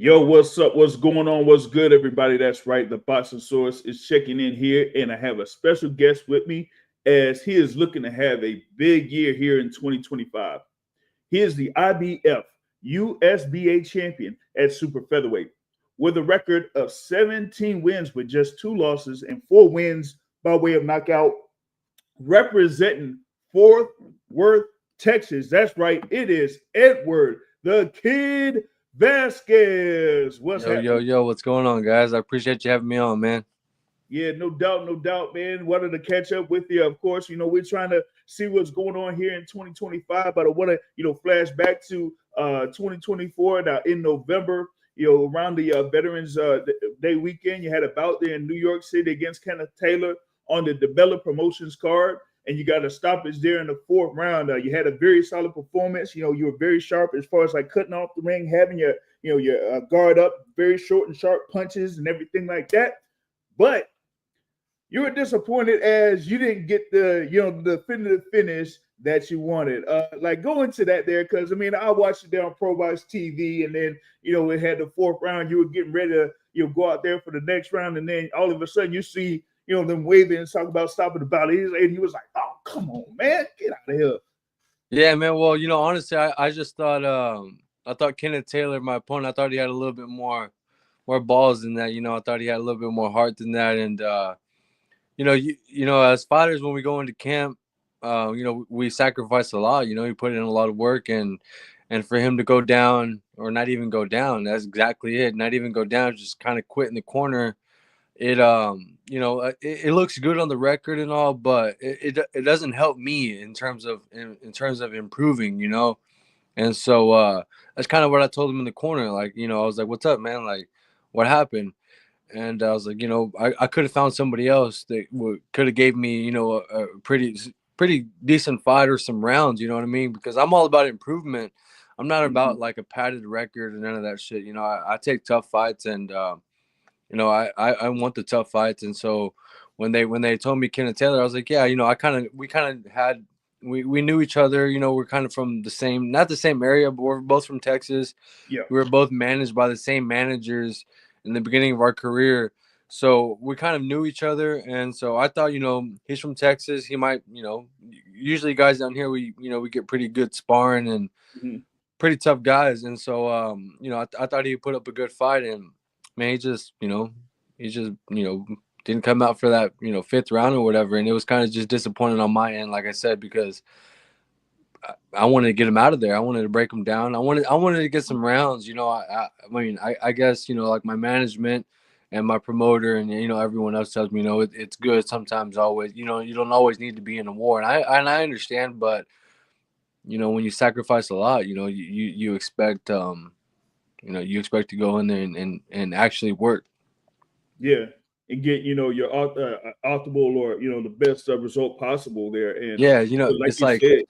Yo, what's up? What's going on? What's good, everybody? That's right. The Boxing Source is checking in here, and I have a special guest with me as he is looking to have a big year here in 2025. He is the IBF USBA champion at super featherweight with a record of 17 wins with just two losses and four wins by way of knockout, representing Fort Worth, Texas. That's right. It is Edward the Kid Vasquez. What's Yo, yo, happening? yo, what's going on, guys? I appreciate you having me on, man. Yeah, no doubt, man. Wanted to catch up with you. Of course, we're trying to see what's going on here in 2025, but I want to, flash back to 2024. Now in November, around the Veterans Day weekend, you had a bout there in New York City against Kenneth Taylor on the Develop Promotions card, and you got a stoppage there in the fourth round. You had a very solid performance. You were very sharp as far as like cutting off the ring, having your guard up, very short and sharp punches and everything like that. But you were disappointed as you didn't get the definitive finish that you wanted. Like go into that there, because I mean I watched it there on Pro Box TV, and then it had the fourth round. You were getting ready to go out there for the next round, and then all of a sudden you see them waving and talking about stopping the battle. And he was like, "Oh, come on, man, get out of here." Yeah, man. Well, honestly, I just thought I thought Kenneth Taylor, my opponent, I thought he had a little bit more balls than that. I thought he had a little bit more heart than that. And as fighters, when we go into camp, we sacrifice a lot. We put in a lot of work, and for him to go down or not even go down, that's exactly it. Not even go down, just kind of quit in the corner. It looks good on the record and all, but it doesn't help me in terms of improving, and so that's kind of what I told him in the corner. Like, I was like, "What's up, man? Like, what happened?" And I was like, I could have found somebody else that could have gave me, a pretty decent fight or some rounds. You know what I mean? Because I'm all about improvement. I'm not Mm-hmm. about like a padded record and none of that shit. I take tough fights, and I want the tough fights. And so when they told me Kenneth Taylor, I was like, yeah, we knew each other. We're kind of from the same, not the same area, but we're both from Texas. Yeah. We were both managed by the same managers in the beginning of our career. So we kind of knew each other. And so I thought, he's from Texas. He might, usually guys down here, we get pretty good sparring and Mm-hmm. pretty tough guys. And so, I thought he put up a good fight, and man, he just didn't come out for that, fifth round or whatever. And it was kind of just disappointing on my end, like I said, because I wanted to get him out of there. I wanted to break him down. I wanted to get some rounds. I guess, like my management and my promoter and, everyone else tells me, it's good sometimes, always, you don't always need to be in a war. And I understand, but, when you sacrifice a lot, you expect, you expect to go in there and actually work. Yeah, and get your optimal or the best result possible there. And Yeah, like it's you like, said,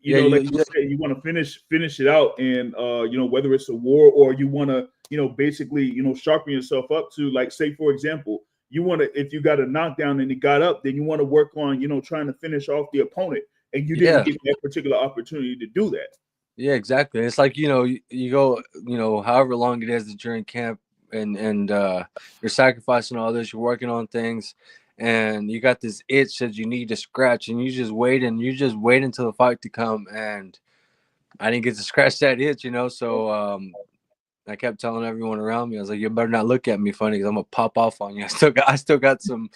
yeah, you want to finish it out, and whether it's a war or you want to basically sharpen yourself up to, like, say for example, you want to, if you got a knockdown and it got up, then you want to work on trying to finish off the opponent, and you didn't yeah, get that particular opportunity to do that. yeah, exactly. It's like, you go, however long it is that you're in camp, and you're sacrificing all this, you're working on things, and you got this itch that you need to scratch, and you just wait until the fight to come, and I didn't get to scratch that itch, so I kept telling everyone around me, I was like, you better not look at me funny, because I'm gonna pop off on you. I still got some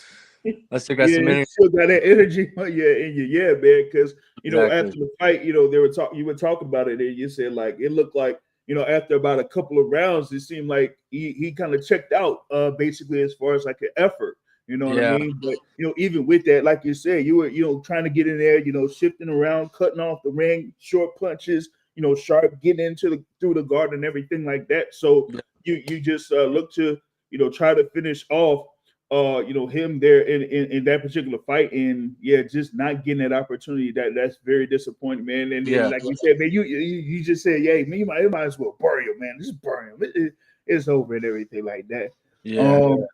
Yeah, energy. still got that energy in you, yeah, man. Because Exactly. after the fight, you were talking about it, and you said like it looked like after about a couple of rounds, it seemed like he kind of checked out, basically as far as like an effort. You know what I Yeah. mean? But even with that, like you said, you were trying to get in there, shifting around, cutting off the ring, short punches, sharp, getting into through the guard and everything like that. So Yeah. you just look to try to finish off him there in that particular fight, and yeah, just not getting that opportunity, that's very disappointing, man. And then, Yeah. like you said, man, you just said, yeah, man, you might as well bury him, man. Just bury him. It's over and everything like that. Yeah. Um,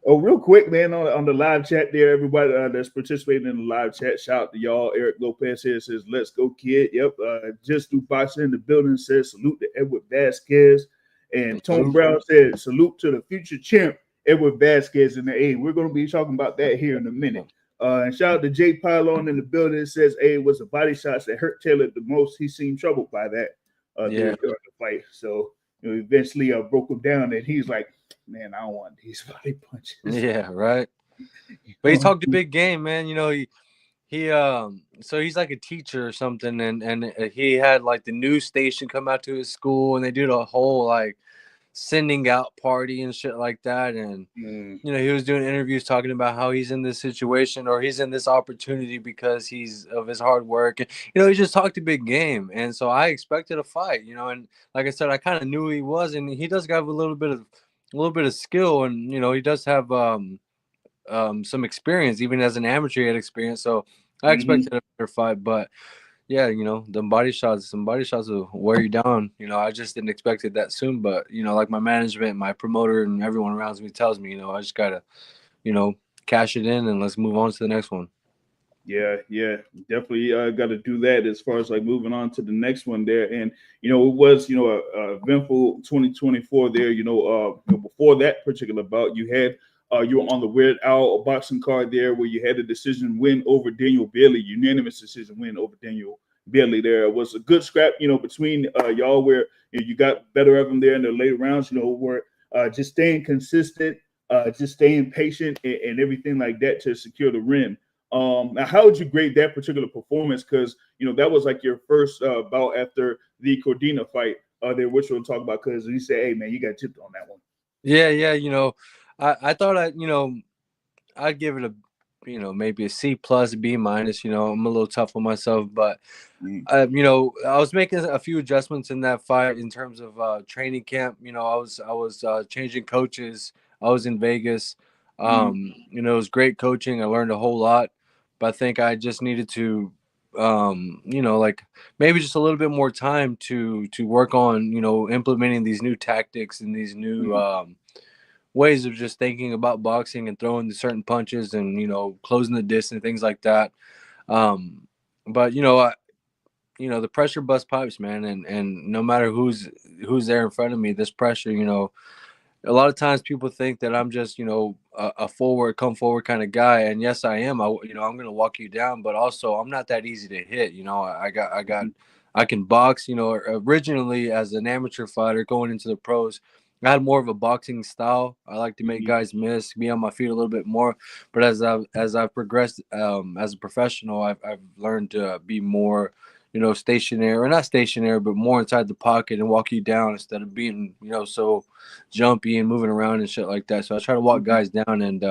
oh, real quick, man, on the live chat there, everybody that's participating in the live chat, shout out to y'all. Eric Lopez here says, "Let's go, kid." Yep. Just do boxing in the building says, "Salute to Edward Vasquez." And Tone Brown said, salute to the future champ, Edward Vasquez in the A. We're going to be talking about that here in a minute. And shout out to Jay Pylon in the building. It says, A was the body shots that hurt Taylor the most. He seemed troubled by that during the fight. So eventually broke him down, and he's like, man, I don't want these body punches. Yeah, right. But he talked a big game, man. So he's like a teacher or something, and he had like the news station come out to his school, and they did a whole like sending out party and shit like that. And he was doing interviews talking about how he's in this situation or he's in this opportunity because he's of his hard work. And he just talked a big game, and so I expected a fight. And like I said, I kind of knew he was, and he does have a little bit of skill, and he does have some experience, even as an amateur, he had experience. So I expected a better fight, but yeah, some body shots will wear you down. I just didn't expect it that soon, but like my management, my promoter, and everyone around me tells me, I just gotta, cash it in and let's move on to the next one. Yeah, definitely got to do that as far as like moving on to the next one there. And it was a eventful 2024 there. Before that particular bout, you had you were on the Weird Owl boxing card there, where you had a decision win over Daniel Bailey, unanimous decision win over Daniel Bailey. There was a good scrap, between y'all, where you got better of him there in the later rounds. Where just staying consistent, just staying patient, and everything like that to secure the win. Now, how would you grade that particular performance? Because that was like your first bout after the Cordina fight there, which we'll talk about. Because you say, hey man, you got tipped on that one. Yeah. I thought I'd give it a maybe a C plus, B minus. I'm a little tough on myself, but I was making a few adjustments in that fight in terms of training camp. I was changing coaches. I was in Vegas. It was great coaching. I learned a whole lot, but I think I just needed to like maybe just a little bit more time to work on implementing these new tactics and these new ways of just thinking about boxing and throwing the certain punches and closing the distance, things like that. But the pressure bust pipes, man, and no matter who's there in front of me, this pressure, a lot of times people think that I'm just a come forward kind of guy, and yes, I am. I'm gonna walk you down, but also I'm not that easy to hit. I can box. Originally as an amateur fighter going into the pros, I had more of a boxing style. I like to make guys miss, be on my feet a little bit more. But as I've progressed as a professional, I've learned to be more, stationary, or not stationary, but more inside the pocket and walk you down instead of being, so jumpy and moving around and shit like that. So I try to walk guys down, and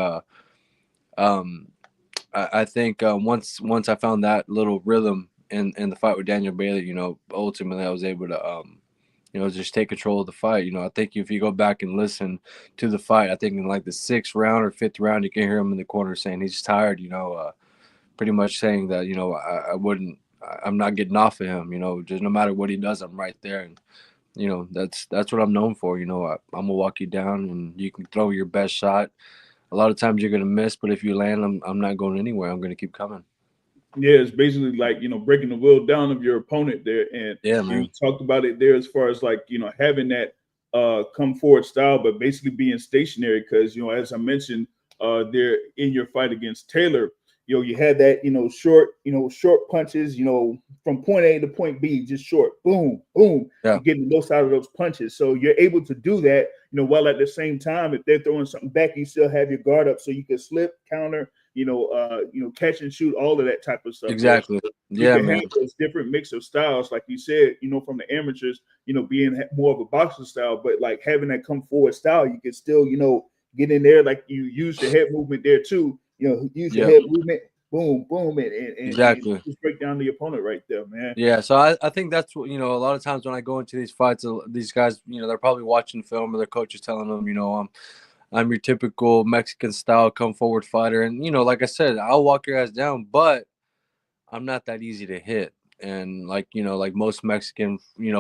I think once I found that little rhythm in the fight with Daniel Bailey, ultimately I was able to just take control of the fight. I think if you go back and listen to the fight, I think in like the 6th round or 5th round, you can hear him in the corner saying he's tired, pretty much saying that, I'm not getting off of him, just no matter what he does, I'm right there. And, that's what I'm known for. I'm going to walk you down and you can throw your best shot. A lot of times you're going to miss, but if you land, I'm not going anywhere. I'm going to keep coming. Yeah, it's basically like, breaking the will down of your opponent there. And yeah, man. You talked about it there as far as like, having that come forward style, but basically being stationary. Because, as I mentioned there in your fight against Taylor, you had that, short punches, from point A to point B, just short, boom, boom. Yeah. You're getting the most out of those punches. So you're able to do that, while at the same time, if they're throwing something back, you still have your guard up so you can slip, counter, catch and shoot, all of that type of stuff. Exactly. So you can have those different mix of styles, like you said, from the amateurs, being more of a boxing style, but like having that come forward style, you can still, get in there, like you use your head movement there too. Use your head movement, boom, boom, and exactly. And just break down the opponent right there, man. Yeah, so I think that's what, a lot of times when I go into these fights, these guys, they're probably watching film or their coach is telling them, I'm your typical Mexican style come forward fighter. And, like I said, I'll walk your ass down, but I'm not that easy to hit. And like most Mexican,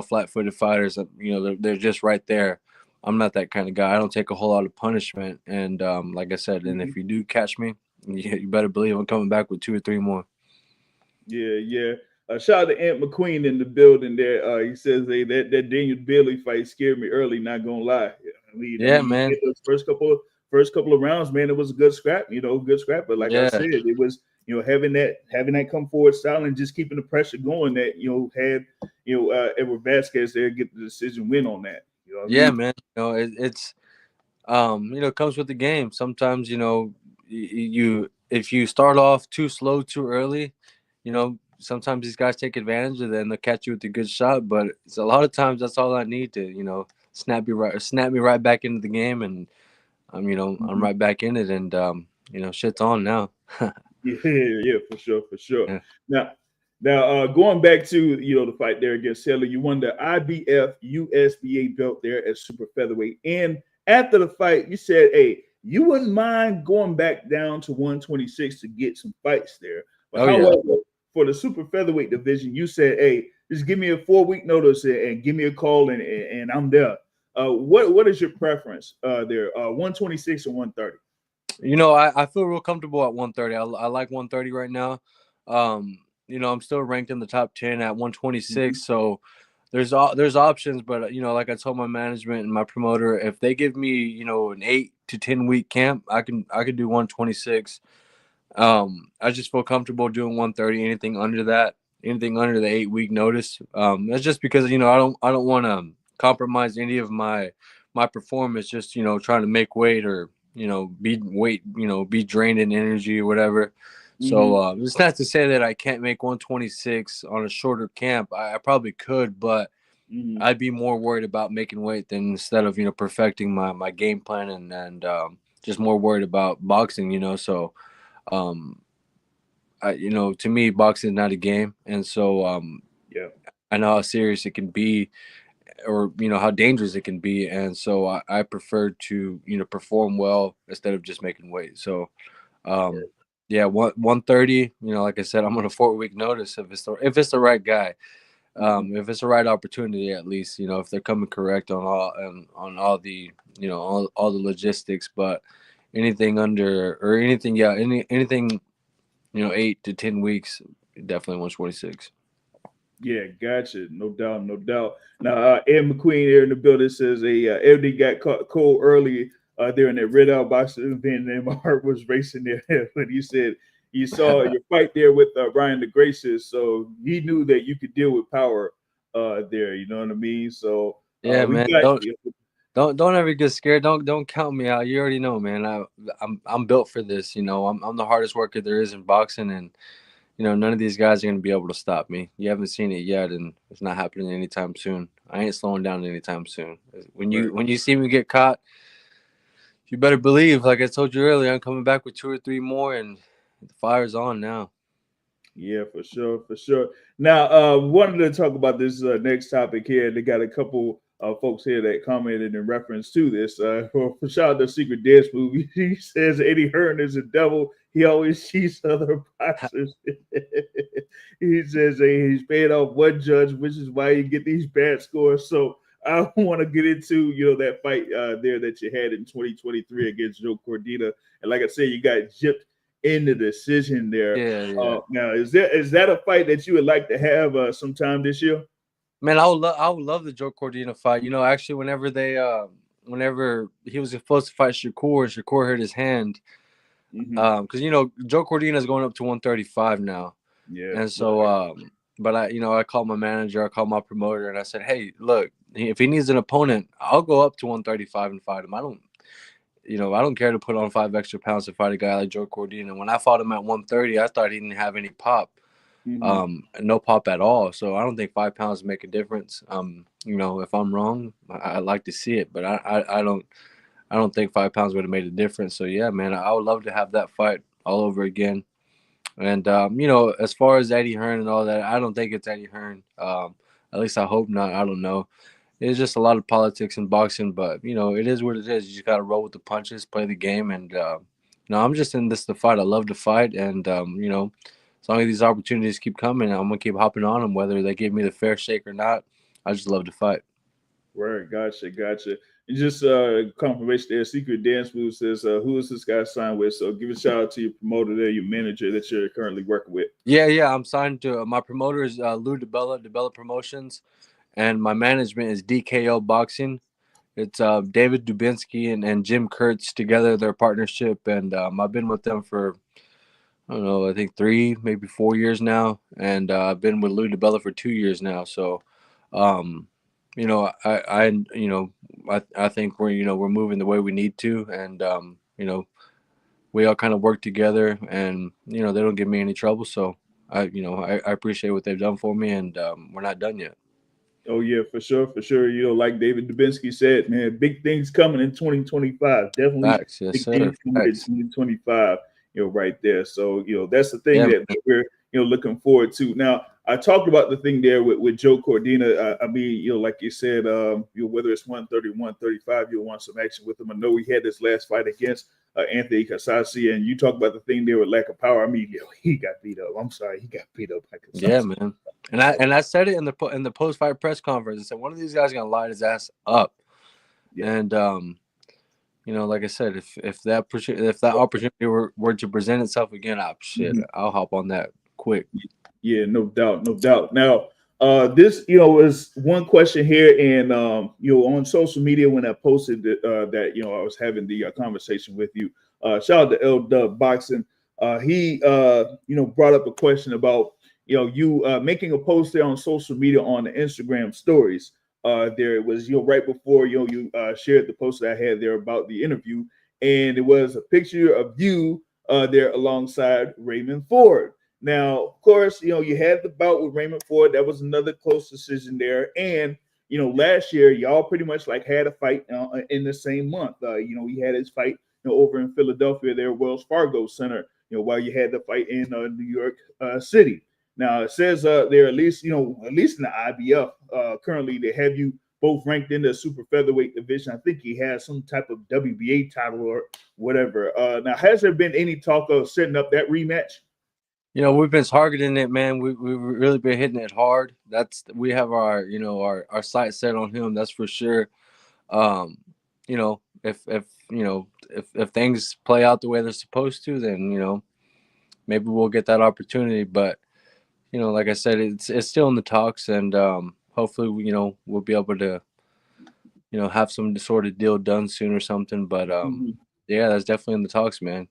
flat-footed fighters, they're just right there. I'm not that kind of guy. I don't take a whole lot of punishment. And like I said, and if you do catch me, you better believe I'm coming back with 2 or 3 more. Yeah. Shout out to Ant McQueen in the building there. He says, "Hey, that Daniel Bailey fight scared me early. Not gonna lie. Yeah, You man. get those first couple of rounds, man. It was a good scrap. Good scrap. But like I Yeah. said, it was having that come forward style and just keeping the pressure going. That had Edward Vasquez there get the decision win on that. You know what I Yeah, mean? man. It's it comes with the game. Sometimes, you if you start off too slow too early, sometimes these guys take advantage of it and they'll catch you with a good shot. But it's a lot of times that's all I need to, snap me right back into the game, and I'm Mhm. right back in it, and shit's on now. Yeah, yeah, for sure, for sure. Yeah. Now, going back to the fight there against Taylor, you won the IBF USBA belt there at super featherweight, and after the fight, you said, "Hey, you wouldn't mind going back down to 126 to get some fights there." But Oh yeah. however, for the super featherweight division, you said, "Hey, just give me a 4 week notice and give me a call, and I'm there." What is your preference there? 126 or 130? I feel real comfortable at 130. I like 130 right now. I'm still ranked in the top 10 at Mm-hmm. 126. So there's options, but like I told my management and my promoter, if they give me an 8 to 10 week camp, I can do 126. I just feel comfortable doing 130. Anything under the 8 week notice. That's just because I don't want to compromise any of my performance. Just trying to make weight or be drained in energy or whatever. So Mm-hmm. it's not to say that I can't make 126 on a shorter camp. I probably could, but Mm-hmm. I'd be more worried about making weight than instead of perfecting my game plan and just more worried about boxing. So um, to me, boxing is not a game, and so Yeah. I know how serious it can be, or how dangerous it can be, and so I prefer to perform well instead of just making weight. So um, yeah, 130. Like I said, I'm on a 4 week notice if it's the right guy, Mm-hmm. if it's the right opportunity, at least if they're coming correct on all the all the logistics, but anything under or anything, yeah, anything 8 to 10 weeks, definitely 126. Yeah, gotcha. No doubt, no doubt. Now, Ed McQueen here in the building says Eddie got caught cold early there in that Red Out boxing event, and my heart was racing there. But he said he saw your fight there with Brian DeGracious, so he knew that you could deal with power there. You know what I mean? So Yeah, we man. got Don't ever get scared. Don't count me out. You already know, man. I'm built for this. I'm the hardest worker there is in boxing, and none of these guys are gonna be able to stop me. You haven't seen it yet, and it's not happening anytime soon. I ain't slowing down anytime soon. When right. you see me get caught, you better believe, like I told you earlier, I'm coming back with 2 or 3 more, and the fire's on now. Yeah, for sure, for sure. Now, wanted to talk about this next topic here. They got a couple folks here that commented in reference to this. For shout out to Secret Dance movie, he says Eddie Hearn is a devil. He always cheats other boxers. He says he's paid off one judge, which is why you get these bad scores. So I want to get into that fight there that you had in 2023 against Joe Cordina, and like I said, you got gypped in the decision there. Yeah, yeah. Now, is that a fight that you would like to have sometime this year? Man, I would love the Joe Cordina fight. Actually, whenever he was supposed to fight Shakur hurt his hand. Mm-hmm. Because Joe Cordina is going up to 135 now, Yeah, and yeah, so but I called my manager, I called my promoter, and I said, hey, look, if he needs an opponent, I'll go up to 135 and fight him. I don't care to put on 5 extra pounds to fight a guy like Joe Cordina. When I fought him at 130, I thought he didn't have any pop, mm-hmm. no pop at all. So I don't think 5 pounds make a difference. If I'm wrong, I'd like to see it, but I don't think 5 pounds would have made a difference. So yeah, man, I would love to have that fight all over again. And as far as Eddie Hearn and all that, I don't think it's Eddie Hearn. At least I hope not. I don't know. It's just a lot of politics in boxing, but it is what it is. You just gotta roll with the punches, play the game, and I'm just in this to fight. I love to fight, and as long as these opportunities keep coming, I'm gonna keep hopping on them, whether they give me the fair shake or not. I just love to fight. Right, gotcha. And just confirmation there. Secret Dance Move says, "Who is this guy signed with?" So give a shout out to your promoter there, your manager that you're currently working with. Yeah. I'm signed to my promoter is Lou DeBella Promotions, and my management is DKO Boxing. It's David Dubinsky and Jim Kurtz together, their partnership, and I've been with them for I don't know, I think 3, maybe 4 years now, and I've been with Lou DeBella for 2 years now. So, um, I think we're moving the way we need to, and we all kind of work together, and they don't give me any trouble. So, I appreciate what they've done for me, and we're not done yet. Oh yeah, for sure. Like David Dubinsky said, man, big things coming in 2025. Definitely Facts, yes, big sir. things coming in Facts. 2025. Right there. So that's the thing Yeah, that man. we're looking forward to. Now, I talked about the thing there with Joe Cordina. I mean, like you said, whether it's 130, 135, you'll want some action with him. I know he had this last fight against Anthony Casasi, and you talk about the thing there with lack of power. I mean, he got beat up. I'm sorry, he got beat up by Yeah, Casasi. man. And I said it in the post fight press conference. I said one of these guys is gonna light his ass up. Yeah. And like I said, if that opportunity were to present itself again, I'll hop on that quick. Yeah, no doubt, no doubt. Now, this is one question here, and on social media when I posted that I was having the conversation with you. Shout out to L Dub Boxing. He brought up a question about you making a post there on social media on the Instagram stories. There it was right before you shared the post that I had there about the interview, and it was a picture of you there alongside Raymond Ford. Now, of course, you had the bout with Raymond Ford. That was another close decision there. And, last year, y'all pretty much like had a fight in the same month. He had his fight over in Philadelphia there, Wells Fargo Center, while you had the fight in New York City. Now, it says there, at least in the IBF, currently they have you both ranked in the super featherweight division. I think he has some type of WBA title or whatever. Now, has there been any talk of setting up that rematch? We've been targeting it, man. We've really been hitting it hard. We have our sight set on him. That's for sure. If things play out the way they're supposed to, then maybe we'll get that opportunity. But like I said, it's still in the talks, and hopefully we'll be able to have some sort of deal done soon or something. But yeah, that's definitely in the talks, man.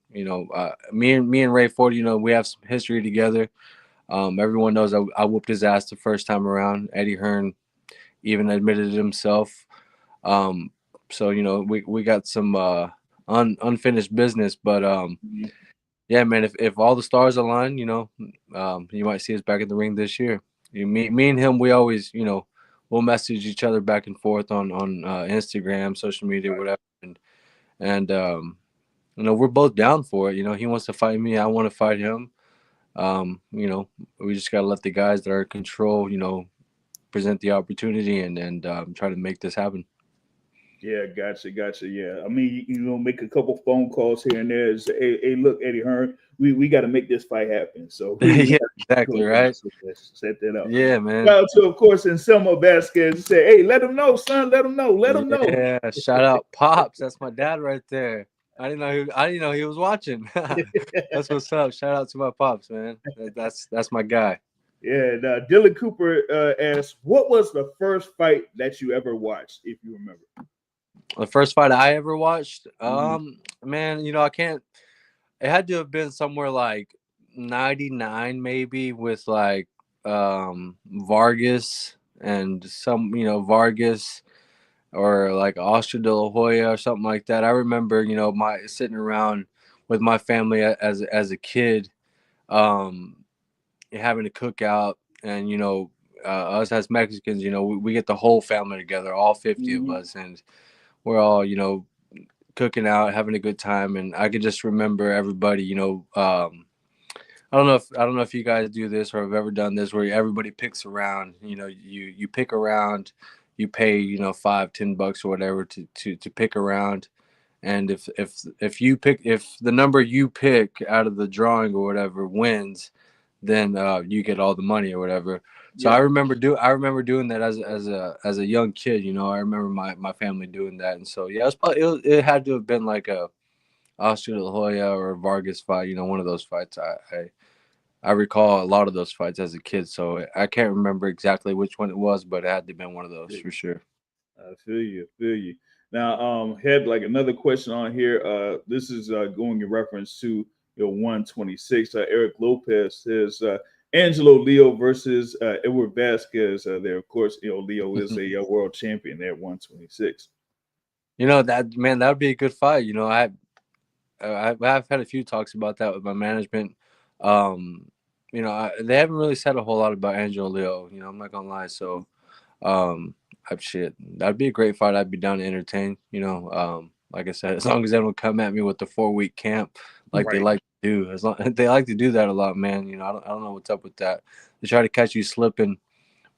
Me and Ray Ford, we have some history together. Everyone knows I whooped his ass the first time around. Eddie Hearn even admitted it himself. So we got some unfinished business, but yeah, man. If all the stars align, you might see us back in the ring this year. Me and him, we always we'll message each other back and forth on Instagram, social media, whatever, and we're both down for it. He wants to fight me, I want to fight him. We just gotta let the guys that are in control, present the opportunity and try to make this happen. Yeah, gotcha. Yeah, I mean, make a couple phone calls here and there. Say, hey, look, Eddie Hearn, we got to make this fight happen. So Yeah, exactly, right. Set that up. Yeah, man. Shout out to, of course, Anselmo Vasquez. Say, hey, let him know, son. Let him know. Let him know. Yeah, shout out Pops. That's my dad right there. I didn't know he was watching. That's what's up. Shout out to my Pops, man. That's my guy. Yeah, and Dylan Cooper asks, what was the first fight that you ever watched, if you remember? The first fight I ever watched, man, I can't. It had to have been somewhere like 99, maybe, with like Vargas and some, Vargas or like Oscar de la Hoya or something like that. I remember, my sitting around with my family as a kid, having a cookout, and us as Mexicans, we get the whole family together, all 50 of us, and we're all cooking out, having a good time. And I could just remember everybody, I don't know if you guys do this or have ever done this, where everybody picks around. You pick around, you pay $5-10 or whatever to pick around, and if the number you pick out of the drawing or whatever wins, then you get all the money or whatever. So Yeah. I remember doing that as a young kid. You know, I remember my family doing that, and so yeah, it had to have been like a Oscar De La Hoya or a Vargas fight. You know, one of those fights. I recall a lot of those fights as a kid, so I can't remember exactly which one it was, but it had to have been one of those for sure. I feel you. I feel you. Now, had like another question on here. This is going in reference to 126. Eric Lopez says Angelo Leo versus Edward Vasquez. There, of course, Leo is a world champion at 126. You know that man, that would be a good fight. You know, I've had a few talks about that with my management. Um, you know, they haven't really said a whole lot about Angelo Leo. You know, I'm not gonna lie. So, shit, that'd be a great fight. I'd be down to entertain. You know, like I said, as long as they don't come at me with the 4 week camp like they Right. like to do. As long they like to do that a lot, man. You know, I don't know what's up with that. They try to catch you slipping,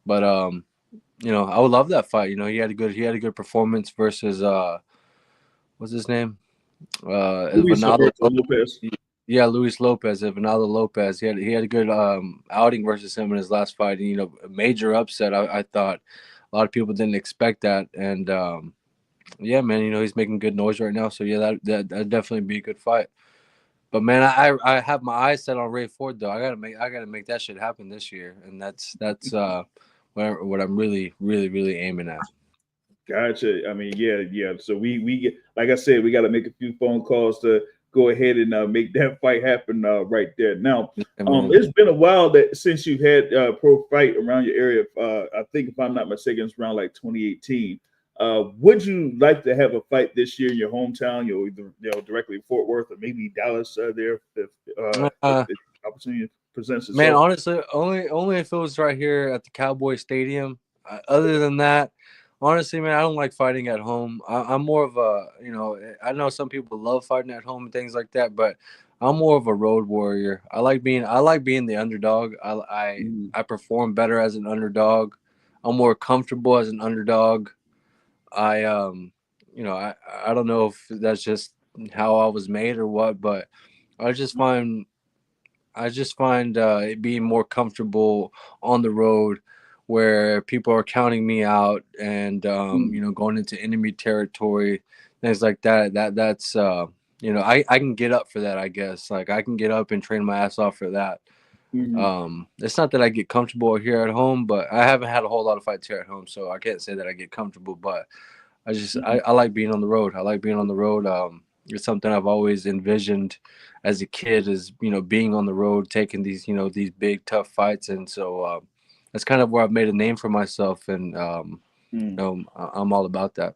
but you know, I would love that fight. You know, he had a good performance versus what's his name? Luis Venado. Alberto Lopez. Yeah, Luis Lopez, Venado Lopez. He had a good outing versus him in his last fight. And, you know, a major upset. I thought a lot of people didn't expect that, and yeah, man, you know he's making good noise right now. So yeah, that'd definitely be a good fight. But man, I have my eyes set on Ray Ford though. I gotta make that shit happen this year, and that's what I'm really aiming at. Gotcha. I mean, yeah, yeah. So we get, like I said, we got to make a few phone calls to go ahead and make that fight happen right there. Now, I mean, it's been a while that since you've had pro fight around your area. I think if I'm not mistaken, it's around like 2018. Would you like to have a fight this year in your hometown? Either directly in Fort Worth or maybe Dallas there if uh, the opportunity presents man, itself. honestly, only if it was right here at the Cowboy Stadium. Other than that, honestly, man, I don't like fighting at home. I'm more of a, you know, I know some people love fighting at home and things like that, but I'm more of a road warrior. I like being the underdog. Mm, I perform better as an underdog. I'm more comfortable as an underdog. I you know, I don't know if that's just how I was made or what, but I just find it being more comfortable on the road where people are counting me out and mm, you know, going into enemy territory, things like that. That's you know, I can get up for that, I guess. Like I can get up and train my ass off for that. mm, It's not that I get comfortable here at home, but I haven't had a whole lot of fights here at home, so I can't say that I get comfortable. But mm, I like being on the road. I like being on the road. It's something I've always envisioned as a kid, is you know, being on the road, taking these, you know, these big tough fights, and so that's kind of where I've made a name for myself, and mm. you know, I'm all about that.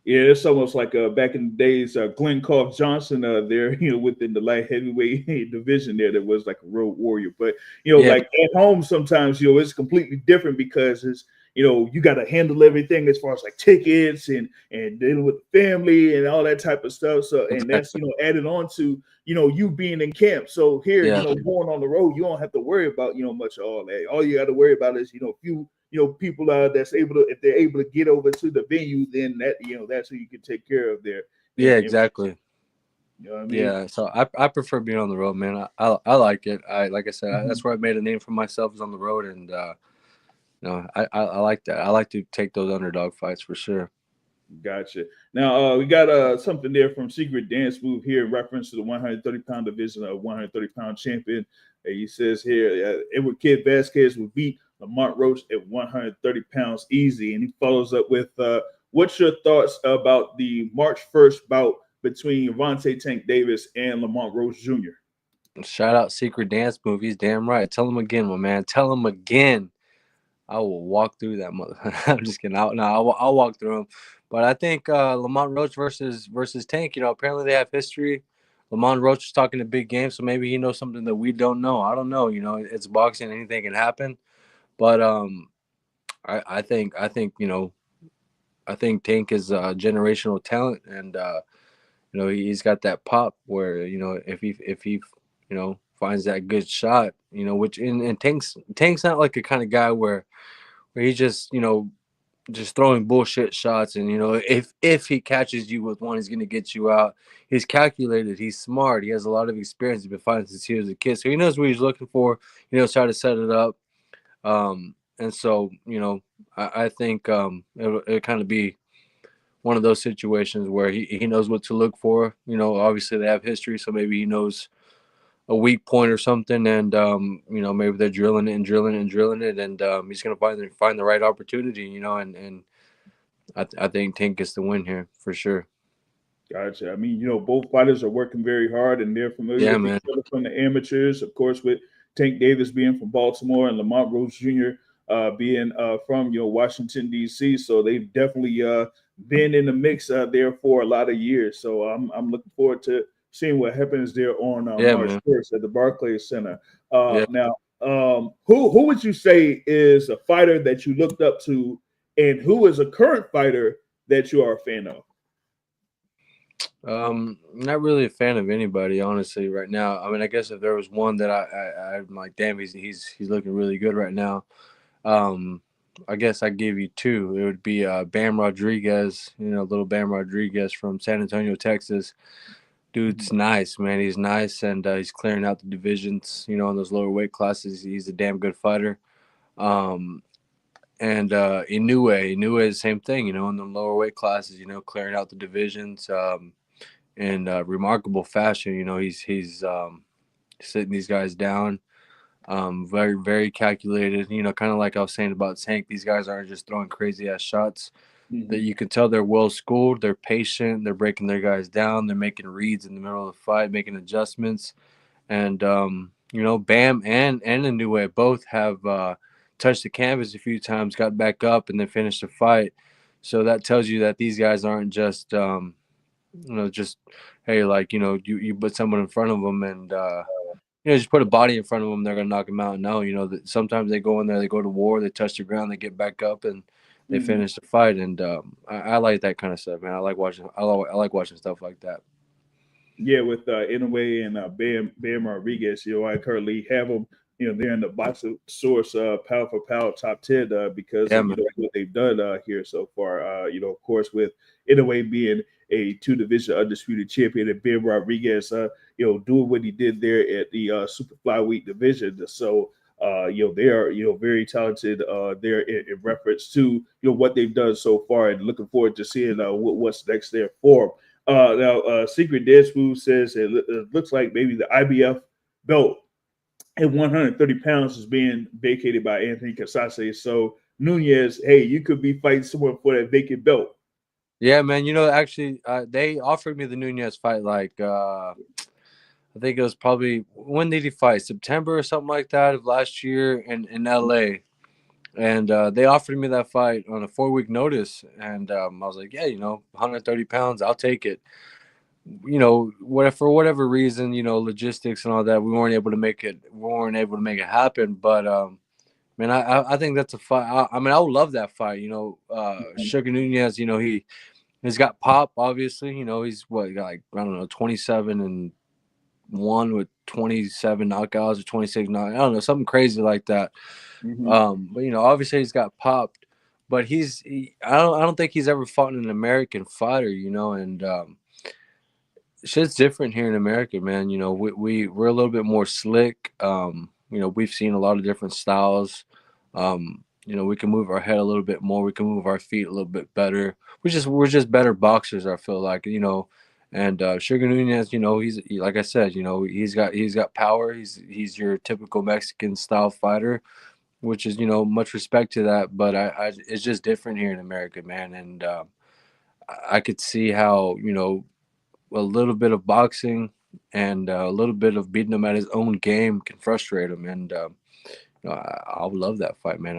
Yeah, it's almost like back in the days, Glenn Koff Johnson there, within the light heavyweight division there, that was like a road warrior. But Yeah, like at home, sometimes it's completely different because it's you got to handle everything as far as like tickets and dealing with the family and all that type of stuff. So and that's exactly. added on to you being in camp. So here, Yeah, going on the road, you don't have to worry about much of all that. All you got to worry about is a few people that's able to, if they're able to get over to the venue, then that's who you can take care of there. yeah, And exactly. you know what I mean? Yeah, so I prefer being on the road, man. I like it. Like I said, Mhm. that's where I made a name for myself, is on the road, and you know, I like that. I like to take those underdog fights for sure. Gotcha. Now we got something there from Secret Dance Move here in reference to the 130-pound division of 130-pound champion. He says here Edward Kid Vasquez will beat Lamont Roach at 130 pounds easy, and he follows up with what's your thoughts about the March 1st bout between Avante Tank Davis and Lamont Roach Jr.? Shout out Secret Dance Movies. Damn right. Tell him again, my man. Tell him again. I will walk through that mother. I'm just kidding. I'll walk through them. But I think Lamont Roach versus Tank. You know, apparently they have history. Lamont Roach is talking a big game, so maybe he knows something that we don't know. I don't know. You know, it's boxing; anything can happen. But I think you know, I think Tank is a generational talent, and you know, he's got that pop where, you know, if he you know, finds that good shot, you know, which and Tank's not like a kind of guy where he just, you know, just throwing bullshit shots, and you know, if he catches you with one, he's gonna get you out. He's calculated, he's smart, he has a lot of experience. He's been fighting since he was a kid, so he knows what he's looking for. He knows how to set it up. And so, I think it'll kind of be one of those situations where he knows what to look for. Obviously they have history, so maybe he knows a weak point or something, and maybe they're drilling it and drilling it and drilling it, and he's gonna find the right opportunity, and I think Tank gets the win here for sure. Gotcha. I mean, both fighters are working very hard and they're familiar Yeah, with each man. other from the amateurs. Of course, with Tank Davis being from Baltimore and Lamont Rose Jr. Being from Washington D.C. So they've definitely been in the mix there for a lot of years. So I'm looking forward to seeing what happens there on Yeah, March man. 1st at the Barclays Center. Yeah. Now, who would you say is a fighter that you looked up to, and who is a current fighter that you are a fan of? Not really a fan of anybody, honestly, right now. I mean, I guess if there was one that I'm like, damn, he's looking really good right now. Um, I guess I give you two. It would be Bam Rodriguez, little Bam Rodriguez from San Antonio, Texas. Dude's nice, man. He's nice, and he's clearing out the divisions. In those lower weight classes, he's a damn good fighter. Um, and Inoue is the same thing. In the lower weight classes, clearing out the divisions. In remarkable fashion. He's sitting these guys down. Very very calculated. Kind of like I was saying about Tank. These guys aren't just throwing crazy ass shots. That Mm-hmm. you can tell they're well schooled. They're patient. They're breaking their guys down. They're making reads in the middle of the fight, making adjustments. And Bam and Inoue both have touched the canvas a few times, got back up, and then finished the fight. So that tells you that these guys aren't just hey, like you put someone in front of them and just put a body in front of them, they're gonna knock them out. No, that sometimes they go in there, they go to war, they touch the ground, they get back up, and they Mm-hmm. finish the fight. And I like that kind of stuff, man. I like watching stuff like that. Yeah, with Inoue and Bam Rodriguez, I currently have them. They're in the boxing source pound for pound top 10 because Yeah, of man. what they've done here so far. Of course, with Inoue being a two division undisputed champion and Bam Rodriguez, doing what he did there at the super flyweight division. So they are very talented there in reference to what they've done so far, and looking forward to seeing what's next there for them. Now, Secret Dead Smooth says it looks like maybe the IBF belt at 130 pounds is being vacated by Anthony Casase. So Nunez, hey, you could be fighting someone for that vacant belt. Yeah, man. Actually, they offered me the Nunez fight like I think it was probably when did he fight? September or something like that of last year in LA. And they offered me that fight on a 4-week notice, and I was like, yeah, 130 pounds, I'll take it. For whatever reason, logistics and all that, we weren't able to make it. We weren't able to make it happen. But man, I think that's a fight. I mean, I would love that fight. Sugar Nunez. He's got pop. Obviously, he's what got like I don't know 27-1 with 27 knockouts or 26 knockouts. I don't know, something crazy like that. Mm-hmm. But obviously he's got popped, but I don't think he's ever fought an American fighter, and shit's different here in America, man. We're a little bit more slick. We've seen a lot of different styles. We can move our head a little bit more. We can move our feet a little bit better. We're just better boxers. I feel like. And Sugar Nunez, like I said, he's got power. He's your typical Mexican style fighter, which is much respect to that. But it's just different here in America, man. And I could see how a little bit of boxing and a little bit of beating him at his own game can frustrate him. And I would love that fight, man.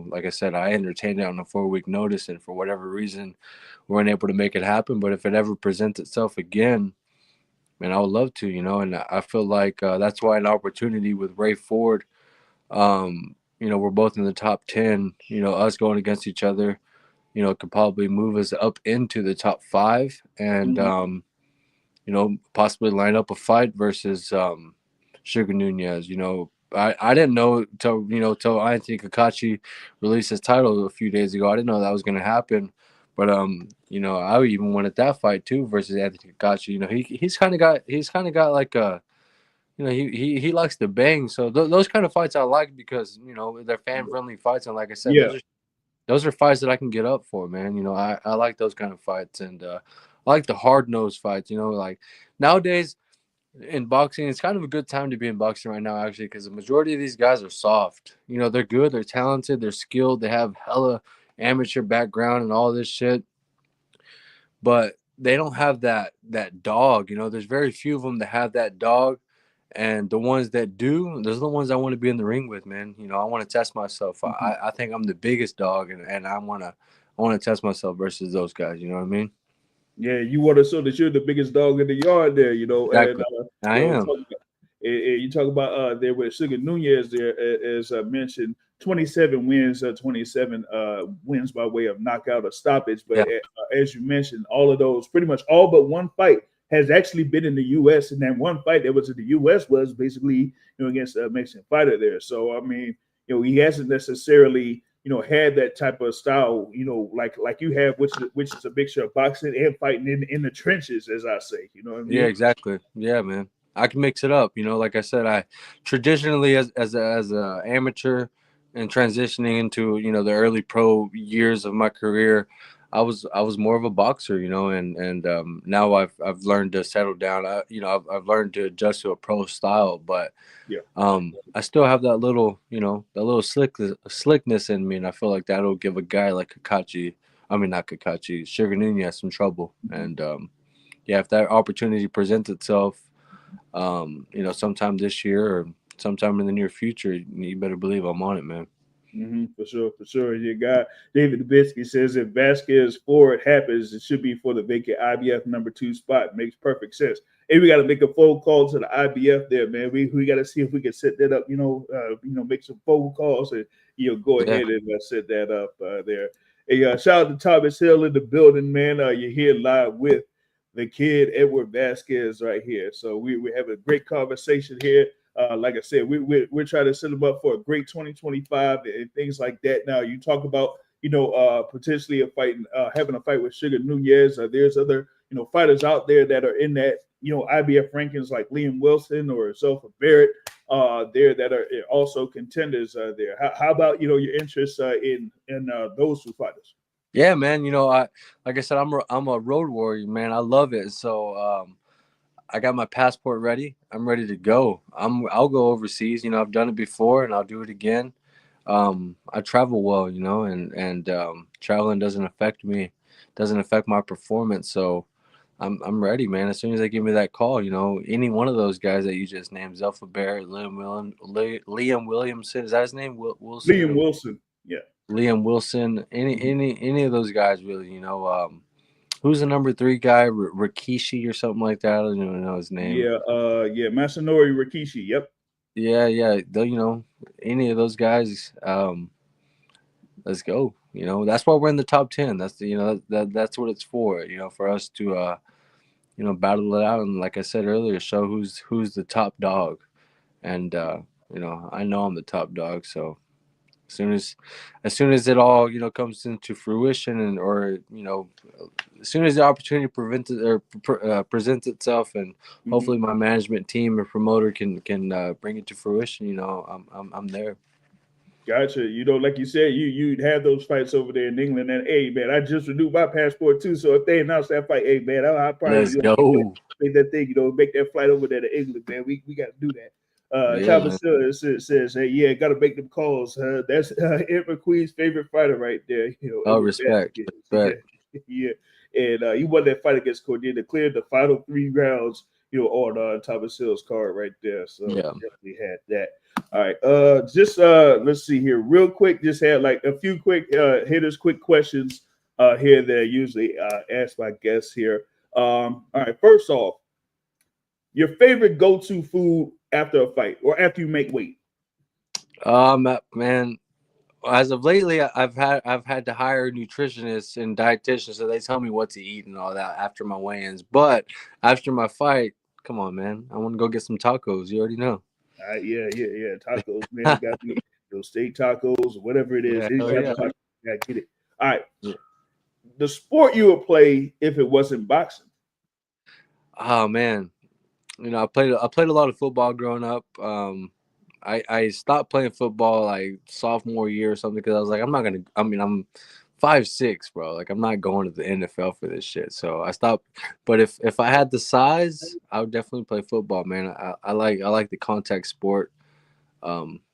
Like I said, I entertained it on a 4-week notice, and for whatever reason, we weren't able to make it happen. But if it ever presents itself again, man, I would love to, And I feel like that's why an opportunity with Ray Ford. We're both in the top 10. Us going against each other, could probably move us up into the top 5, and Mm-hmm. possibly line up a fight versus Sugar Nunez. I didn't know till Anthony Kakachi released his title a few days ago. I didn't know that was going to happen. But I even wanted that fight too versus Anthony Kakachi. He's kind of got like he likes to bang. So those kind of fights I like because they're fan friendly fights, and like I said, Yeah. those are fights that I can get up for, man. I like those kind of fights, and I like the hard nosed fights. Like nowadays in boxing, it's kind of a good time to be in boxing right now, actually, because the majority of these guys are soft. They're good, they're talented, they're skilled, they have hella amateur background and all this shit, but they don't have that dog. There's very few of them that have that dog, and the ones that do, those are the ones I want to be in the ring with, man. I want to test myself. Mhm. I think I'm the biggest dog, and I want to test myself versus those guys. You know what I mean? Yeah, you want to show that you're the biggest dog in the yard there, and Exactly. I am. you talk about there with Sugar Nunez there, as I mentioned, 27 wins, 27 wins by way of knockout or stoppage. But Yeah. as you mentioned, all of those, pretty much all but one fight has actually been in the U.S. And that one fight that was in the U.S. was basically against a Mexican fighter there. So I mean, he hasn't necessarily had that type of style, like you have, which is a mixture of boxing and fighting in the trenches, as I say. You know what I Yeah, mean? exactly. Yeah, man. I can mix it up. Like I said, I traditionally as a amateur and transitioning into the early pro years of my career, I was more of a boxer, and now I've learned to settle down. I've learned to adjust to a pro style, but Yeah. I still have that little slickness in me, and I feel like that'll give a guy like Kakachi, I mean not Kakachi, Sugar Nunez some trouble, and yeah, if that opportunity presents itself, sometime this year or sometime in the near future, you better believe I'm on it, man. For sure, for sure. Your guy David Dubitsky says if Vasquez forward happens, it should be for the vacant IBF number 2 spot. Makes perfect sense. Hey, we got to make a phone call to the IBF there, man. We got to see if we can set that up. Make some phone calls and go Yeah, ahead and set that up there. Hey, shout out to Thomas Hill in the building, man. You're here live with the kid Edward Vasquez right here. So we have a great conversation here. Like I said, we're trying to set them up for a great 2025 and things like that. Now, you talk about potentially having a fight with Sugar Nunez. There's other fighters out there that are in that IBF rankings like Liam Wilson or Zelfa Barrett there that are also contenders there. How about your interest in those 2 fighters? yeah, man. Like I said, I'm a road warrior, man. I love it. So I got my passport ready. I'm ready to go. I'll go overseas. I've done it before, and I'll do it again. I travel well, and traveling doesn't affect my performance. So I'm ready, man. As soon as they give me that call, any one of those guys that you just named, Zelfa Barrett, Liam Williamson, is that his name? Wilson Liam or Wilson. Yeah. Liam Wilson, any of those guys, really. Who's the number 3 guy, Rikishi or something like that? I don't even know his name. Yeah. Masanori Rikishi. Yep. Yeah. Any of those guys. Let's go. That's why we're in the top 10. That's what it's for. For us to battle it out, and like I said earlier, show who's the top dog. And I know I'm the top dog. So as soon as it all comes into fruition, and or as soon as the opportunity presents itself, and Mm-hmm. hopefully my management team or promoter can bring it to fruition, I'm there. Gotcha. Like you said, you'd have those fights over there in England. And hey, man, I just renewed my passport too. So if they announce that fight, hey, man, I probably Let's go. make that thing. Make that flight over there to England, man. We got to do that. Yeah, man. Thomas says, hey, yeah, got to make them calls. That's Ed McQueen's favorite fighter right there. Oh, respect. Yeah, Respect. yeah. And he won that fight against Cordina, cleared the final 3 rounds. On Thomas Hill's card right there. So Yeah. definitely had that. All right. Just let's see here, real quick. Just had like a few quick hitters, quick questions here that I usually ask my guests here. All right. First off, your favorite go-to food after a fight or after you make weight? Man, as of lately, I've had to hire nutritionists and dietitians, so they tell me what to eat and all that after my weigh-ins. But after my fight, come on, man, I want to go get some tacos. You already know. Yeah. Tacos, man. It got to be those steak tacos or whatever it is. Yeah, Any hell type yeah. of taco, you got to get it. All right. Yeah. The sport you would play if it wasn't boxing? Oh man, you know, I played a lot of football growing up. I stopped playing football like sophomore year or something because I was like, I'm not gonna. I mean, I'm 5'6", bro. Like, I'm not going to the NFL for this shit. So I stopped. But if I had the size, I would definitely play football, man. I like the contact sport.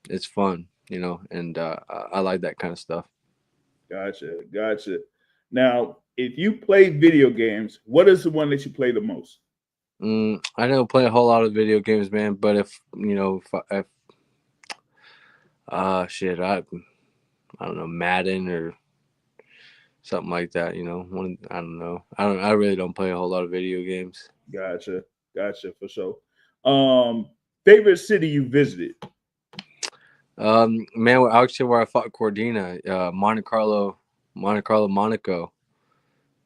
It's fun, you know, and I like that kind of stuff. Gotcha, gotcha. Now, if you play video games, what is the one that you play the most? I don't play a whole lot of video games, man. But if you know, if shit, I don't know, Madden or something like that. You know, I don't know. I really don't play a whole lot of video games. Gotcha, gotcha for sure. Um, Favorite city you visited? Man, actually, where I fought Cordina, Monte Carlo, Monaco.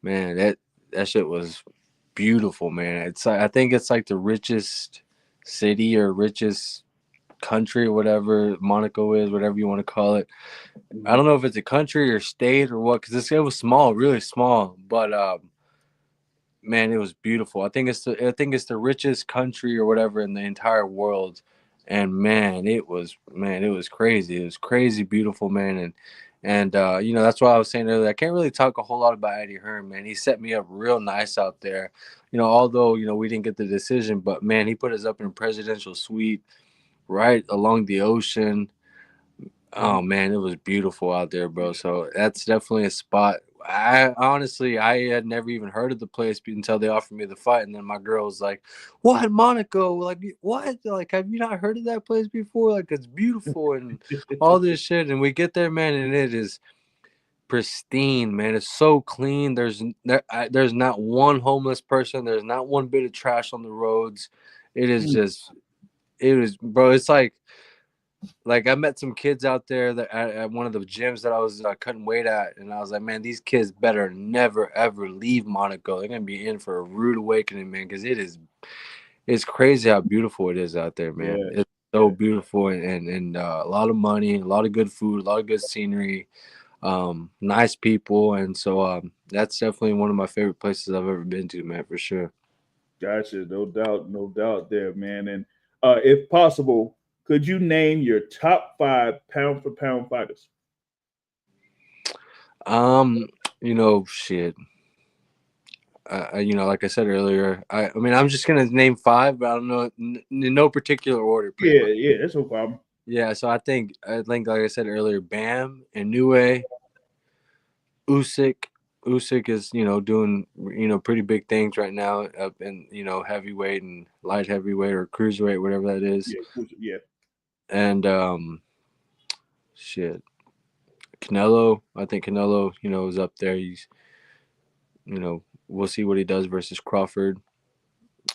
Man, that shit was beautiful, man. I think it's like the richest city or richest country or whatever Monaco is, whatever you want to call it. I Mhm. don't know if it's a country or state or what, because it was small, really small. But man, it was beautiful. I think it's the richest country or whatever in the entire world. And man, it was crazy. It was crazy beautiful, man. And you know, that's why I was saying earlier, I can't really talk a whole lot about Eddie Hearn, man. He set me up real nice out there. You know, although, you know, we didn't get the decision, but man, he put us up in a presidential suite right along the ocean. Oh Mhm. man, it was beautiful out there, bro. So that's definitely a spot. I honestly, I had never even heard of the place until they offered me the fight, and then my girl was like, "What, Monaco? Like, what? Like, have you not heard of that place before? Like, it's beautiful and all this shit." And we get there, man, and it is pristine, man. It's so clean. There's not one homeless person. There's not one bit of trash on the roads. It is Mm. just, it is, bro. It's like I met some kids out there that at one of the gyms that I was cutting weight at, and I was like, man, these kids better never ever leave Monaco. They're gonna be in for a rude awakening, man, because it's crazy how beautiful it is out there, man. Yeah, It's so yeah. beautiful and a lot of money, a lot of good food, a lot of good scenery, nice people, and so that's definitely one of my favorite places I've ever been to, man, for sure. Gotcha. No doubt there, man. And if possible, could you name your top five pound for pound fighters? Um, you know, shit. You know, like I said earlier, I mean, I'm just gonna name five, but I don't know in no particular order, pretty Yeah, much. yeah, that's no problem. Yeah, so I think, like I said earlier, Bam and Inoue, Usyk. Usyk is, you know, doing, you know, pretty big things right now up in, you know, heavyweight and light heavyweight or cruiserweight, whatever that is. Yeah, yeah. And shit, Canelo. I think Canelo, you know, is up there. He's, you know, we'll see what he does versus Crawford.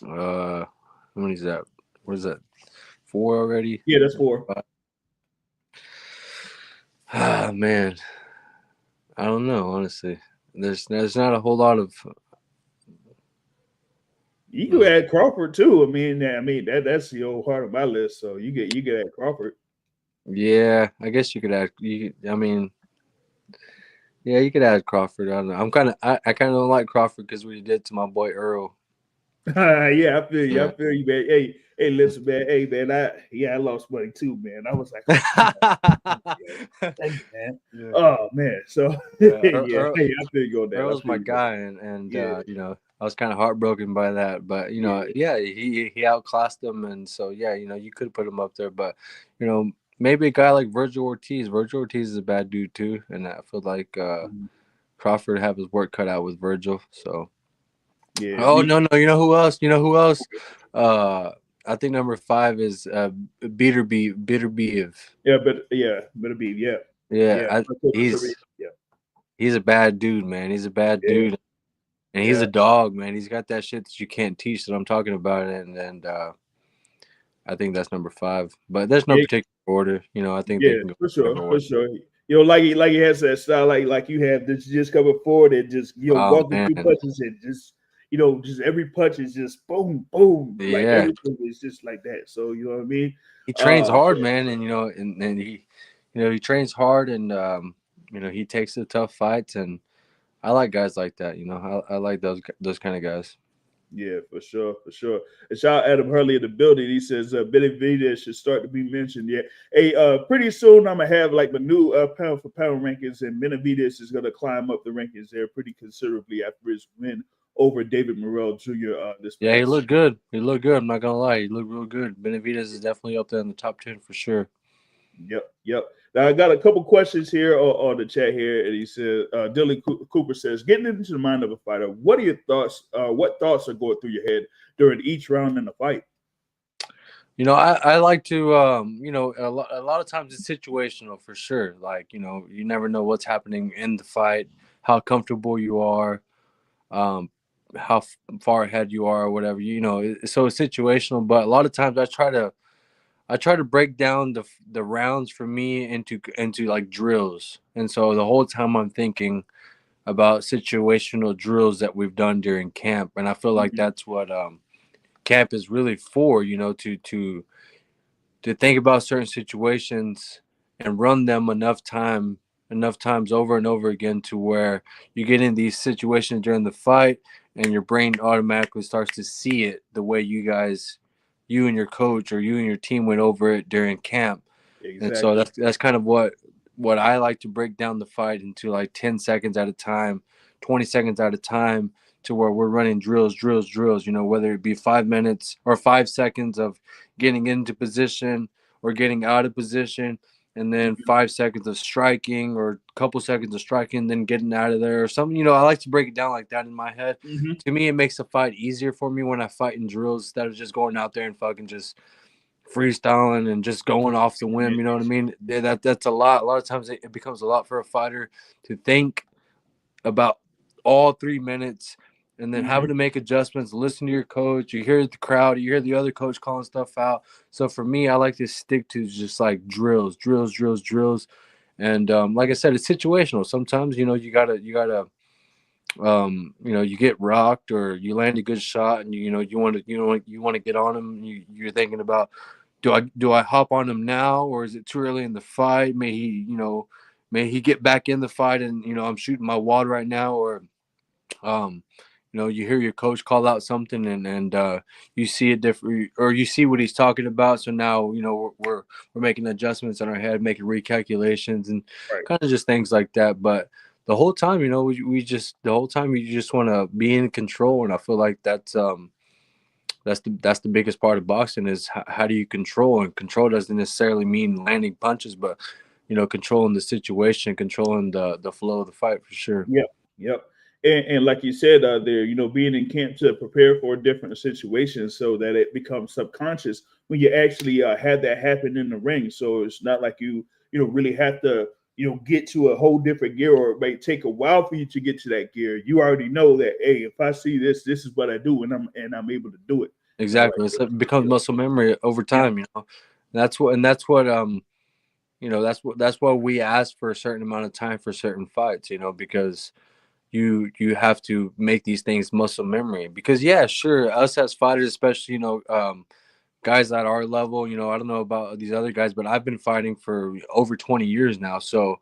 How many is that? What is that? Four already? Yeah, that's four. Ah, man, I don't know. Honestly, there's not a whole lot of. You could Uh, add Crawford too. I mean that's the old heart of my list. So you get add Crawford. yeah, I guess you could add. I mean, yeah, you could add Crawford. I don't know. I kind of don't like Crawford because what he did to my boy Earl. Yeah, I feel you. I Yeah. feel you, man. Hey, listen, man. Hey, man. I lost money too, man. I was like, oh, dang it, man. Yeah. Oh man. So Yeah, yeah, hey, I feel you on that. I Earl's feel my you on guy, and that. you know, I was kind of heartbroken by that, but you know, Yeah, yeah, he outclassed him, and so yeah, you know, you could put him up there, but you know, maybe a guy like Virgil Ortiz. Virgil Ortiz is a bad dude too, and I feel like yeah. Crawford have his work cut out with Virgil. So, Yeah, oh no, no, you know who else? You know who else? Uh, I think number five is Beterbiev. but it be Yeah, yeah. he's Yeah, he's a bad dude, man. He's a bad yeah, dude. And he's yeah, a dog, man. He's got that shit that you can't teach that I'm talking about, and I think that's number five. But there's no yeah, particular order, you know. I think they yeah, can go for whatever sure, for order. sure. You know, like he has that style, like you have this just coming forward and just Oh walking through man, punches and just just every punch is just boom, boom, like yeah. everything is just like that. So you know what I mean? He trains hard, Yeah. man, and you know, and he, you know, he trains hard, and you know, he takes the tough fights, and I like guys like that. You know, I like those kind of guys. Yeah, for sure, for sure. And shout out Adam Hurley in the building. He says Benavidez should start to be mentioned. Yeah, hey, pretty soon I'm gonna have like the new pound for pound rankings, and Benavidez is gonna climb up the rankings there pretty considerably after his win over David Morrell Jr. This Yeah, he past. looked good. He looked good. I'm not gonna lie, he looked real good. Benavidez is definitely up there in the top 10 for sure. Yep, yep. Now I got a couple questions here on the chat here, and he said, Dylan Cooper says, getting into the mind of a fighter, what are your thoughts? What thoughts are going through your head during each round in the fight? I like to, a lot of times it's situational for sure. Like, you never know what's happening in the fight, how comfortable you are, um, how far ahead you are, or whatever. So it's situational. But a lot of times I try to break down the rounds for me into like drills, and so the whole time I'm thinking about situational drills that we've done during camp, and I feel like Mhm. that's what camp is really for. To think about certain situations and run them enough times over and over again to where you get in these situations during the fight and your brain automatically starts to see it the way you and your coach or you and your team went over it during camp. And so Exactly. that's kind of what I like to break down the fight into, like 10 seconds at a time, 20 seconds at a time, to where we're running drills, whether it be 5 minutes or 5 seconds of getting into position or getting out of position, and then Mhm. 5 seconds of striking or a couple seconds of striking, then getting out of there or something. I like to break it down like that in my head. Mhm. To me, it makes the fight easier for me when I fight in drills instead of just going out there and fucking just freestyling and just going off the whim. You know what I mean? That's a lot. A lot of times it becomes a lot for a fighter to think about all 3 minutes and then having Mhm. to make adjustments, listen to your coach, you hear the crowd, you hear the other coach calling stuff out. So for me, I like to stick to just like drills. And like I said, it's situational. Sometimes, you get rocked or you land a good shot and you want to get on him. You're thinking about, do I hop on him now, or is it too early in the fight? May he get back in the fight and I'm shooting my wad right now, or um you hear your coach call out something and you see it different, or you see what he's talking about. So now we're making adjustments in our head, making recalculations and Right. kind of just things like that. But the whole time, the whole time you just want to be in control, and I feel like that's the biggest part of boxing is how do you control, and control doesn't necessarily mean landing punches, but controlling the situation, controlling the flow of the fight for sure. Yep. Yep. And like you said, there, being in camp to prepare for different situations so that it becomes subconscious when you actually have that happen in the ring. So it's not like really have to, get to a whole different gear, or it may take a while for you to get to that gear. You already know that, hey, if I see this, this is what I do, and I'm able to do it. Like Exactly. It becomes muscle memory over yeah. time. That's what we ask for a certain amount of time for certain fights, because you have to make these things muscle memory. Because yeah, sure, us as fighters, especially, guys at our level, I don't know about these other guys, but I've been fighting for over 20 years now. So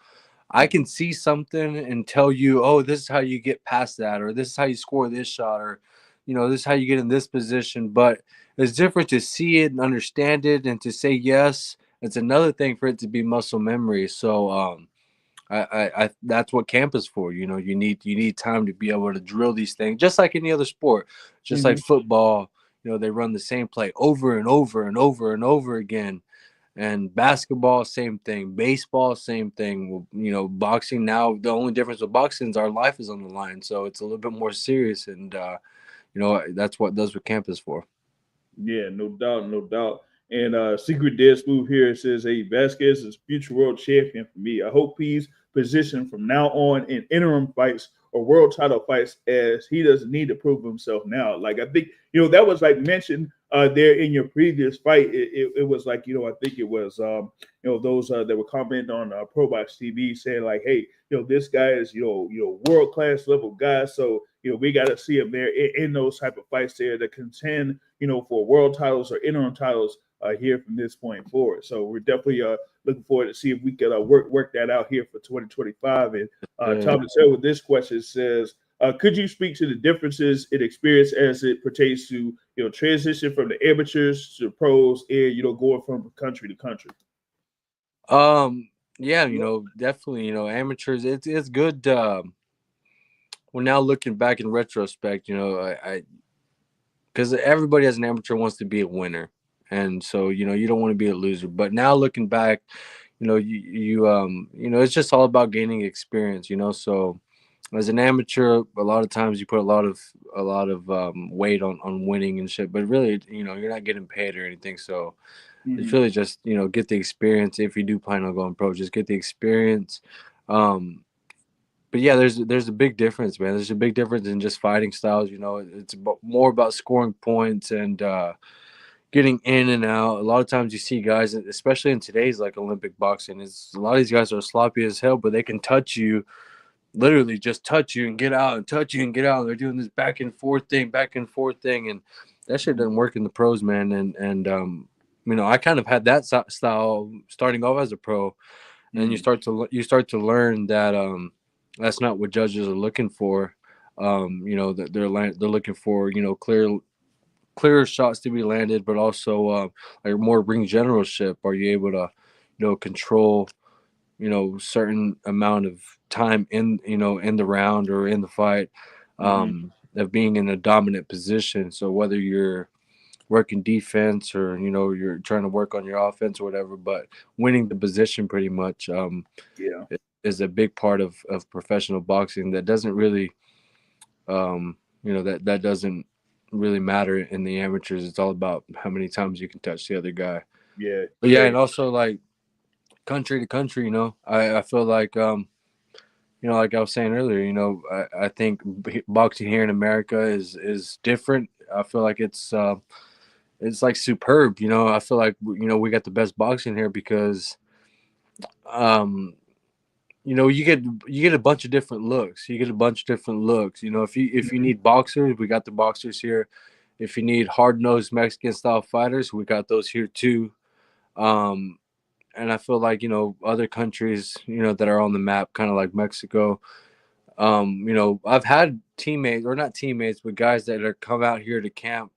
I can see something and tell you, oh, this is how you get past that, or this is how you score this shot, or this is how you get in this position. But it's different to see it and understand it and to say yes. It's another thing for it to be muscle memory. So I that's what camp is for. You need time to be able to drill these things, just like any other sport, just like Mhm. football. They run the same play over and over and over and over again. And basketball, same thing. Baseball, same thing. Well, boxing now, the only difference with boxing is our life is on the line. So it's a little bit more serious. And, that's what camp is for. Yeah, no doubt, no doubt. And Secret Dead Move here says, "Hey, Vasquez is future world champion for me. I hope he's positioned from now on in interim fights or world title fights, as he doesn't need to prove himself now." Like I think that was like mentioned there in your previous fight. It was like I think it was those that were commenting on Pro Box TV saying like, "Hey, this guy is world class level guy, so we got to see him there in those type of fights there to contend for world titles or interim titles here from this point forward." So we're definitely looking forward to see if we can work that out here for 2025. And Yeah. Tom Michelle with this question says, Could you speak to the differences in experience as it pertains to transition from the amateurs to pros and going from country to country? Yeah, definitely, amateurs. It's good. Well, now looking back in retrospect, I because everybody as an amateur wants to be a winner, and so you don't want to be a loser. But now looking back, it's just all about gaining experience. So as an amateur, a lot of times you put a lot of weight on winning and shit, but really, you're not getting paid or anything. So it's Mm-hmm. really just get the experience. If you do plan on going pro, just get the experience. Um, but yeah, there's a big difference, man. There's a big difference in just fighting styles. It's more about scoring points and getting in and out. A lot of times you see guys, especially in today's like Olympic boxing, is a lot of these guys are sloppy as hell, but they can touch you, literally just touch you and get out and touch you and get out. And they're doing this back and forth thing, and that shit doesn't work in the pros, man. And I kind of had that style starting off as a pro, and you start to learn that that's not what judges are looking for. That they're looking for clearer shots to be landed, but also like more ring generalship. Are you able to control certain amount of time in the round or in the fight, Mm-hmm. of being in a dominant position. So whether you're working defense or you're trying to work on your offense or whatever, but winning the position pretty much Yeah. is a big part of professional boxing that doesn't really that doesn't really matter in the amateurs. It's all about how many times you can touch the other guy. Yeah. But yeah, Yeah. and also like country to country, I feel like like I was saying earlier, I think boxing here in America is different. I feel like it's like superb. I feel like we got the best boxing here because um you get a bunch of different looks. You get a bunch of different looks. If you Mhm. need boxers, we got the boxers here. If you need hard nosed Mexican style fighters, we got those here too. Um, and I feel like other countries that are on the map, kind of like Mexico. I've had teammates, or not teammates, but guys that are come out here to camp